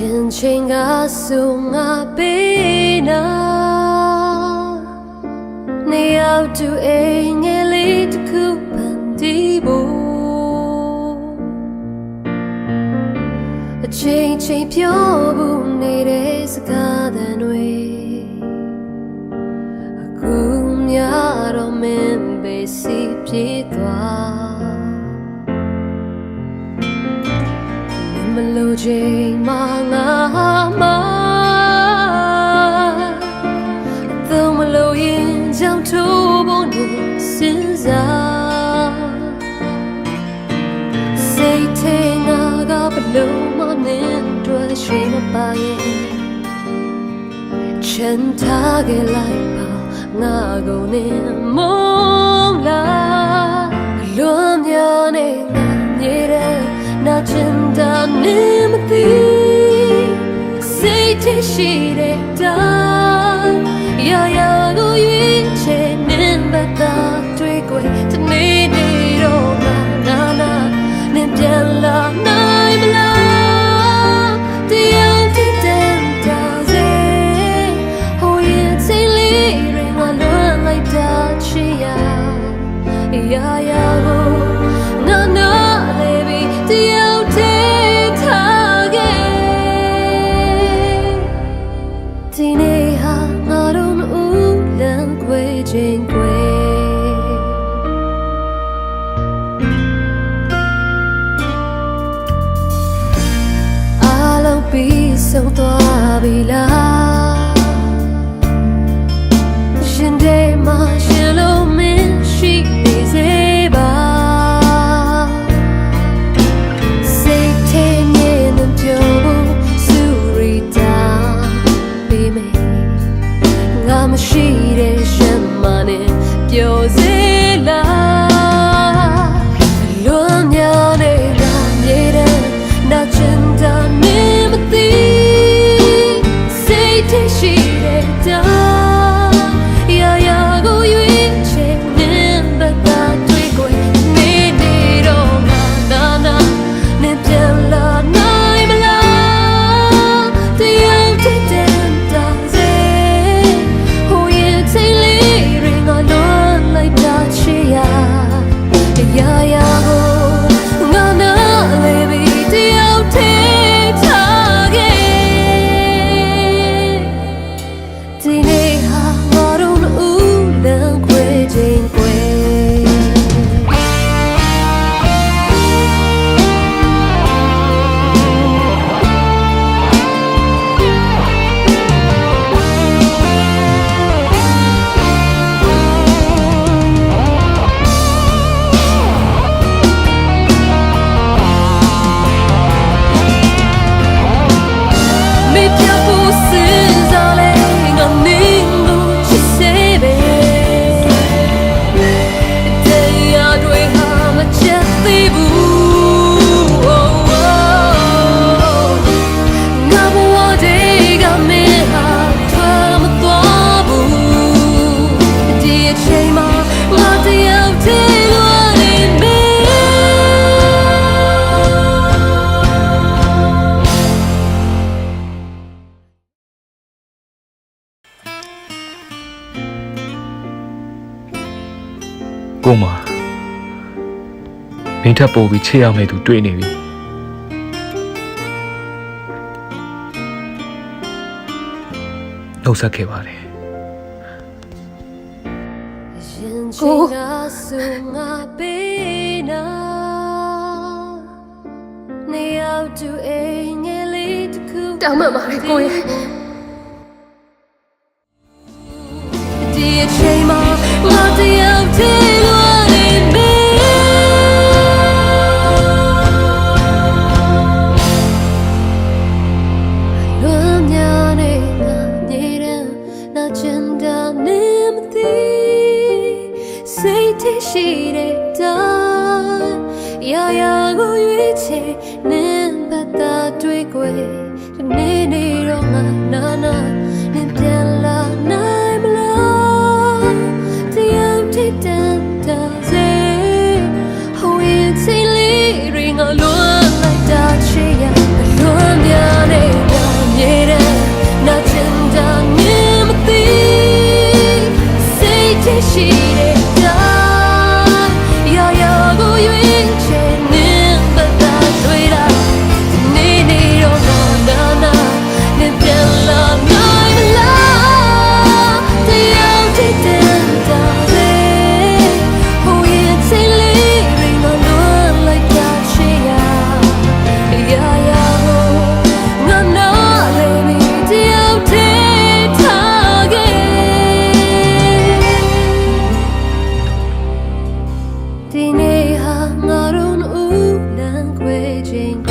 ရင်ချင်းကဆိုငါပေးနာနေရောက်တူအိမ်ငယ်လေးတစ်ခုပန်တီးဖို့အချိန်ချင်းပြောဖို့နေတဲ့စကားသံတွေအခုများတော့မင်းပဲစီပြေးသွားမလို့ချိန်မှာငါမှာတော့မလို့ရင်ကြောင့်ထိုးဖို့နေစဉ်းစားစိတ်ထဲငါကဘလို့မနဲ့တွေ့ရှိမပါရဲ့ချမ်းသာခဲ့လိုက်ပါငါကိုနေမုန်းလာလွန်မြော်နေငါနေတဲ့နာချင်တာနေမသိစိတ်ထဲရှိတဲ့တိုင်းရာရာကိုရွေးချယ်နေပတ်တာတွေ့ကိုတနေ့နေ့တော့နာနာနေပြန်လာနိုင်မလားတရားတည်တဲ့တာစေဟိုရဲ့စိတ်လေးတွေငါလွန်လိုက်တာချီရာရာရာကိုနာနာလေးပြီးတရားတည်ထားခဲ့ဒီနေ့ဟာငါတို့ဦးလမ်းခွေခြင်းခွေအားလုံးပြီးဆုံးသွားပြီလားရှင်တဲ့မှာရှင်လို့မင်းရှိနေစေပါစိတ်ထဲမြင်နေပြောဖို့စူရီတာပေးမယ်ငါမရှိတဲ့ရှင်မနဲ့ပြောစေလားလွန်မြော်နေငါမြေတဲ့နာချင်တာနေမသိစိတ်ထဲရှိတဲ့တိုင်းရာရာကိုရွေးချယ်နေပတ်တာတွေ့ကိုနေနေတော့ငါနာနာနေပြန်လာနိုင်မလားတရားတည်တဲ့တာစေဟိုရဲ့စိတ်လေးတွေငါလွန်လိုက်တာချီရာရာရာကိုငါနာလေးပြီးတရားတည်ထားခဲ့ဒီနေ့ဟာငါတို့ဦးလမ်းခွေခြင်းခွေကိုမမင်းထပ်ပို့ပြီးချေရမယ့်သူတွေ့နေပြီနှုတ်ဆက်ခဲ့ပါတယ်ကိုဆိုငါပေးနာနေရောက်တူအိမ်ငယ်လေးတစ်ခုတောင်းမှပါလေကိုရဲ့ဒီအချိန်မှာငါတယောက်တည်းလွန်နေပြီလွန်မြော်နေငါနေတဲ့နာချင်တာနေမသိစိတ်ထဲရှိတဲ့တိုင်းရာရာကိုရွေးချယ်နေပတ်တာတွေ့ကိုဒီနေ့နေ့တော့ငါနာနာနေပြန်လာနိုင်မလားတရားတည်တဲ့တာစေဟိုရဲ့စိတ်လေးတွေငါလွန်လိုက်တာချေရလွန်မြော်နေ ချိန်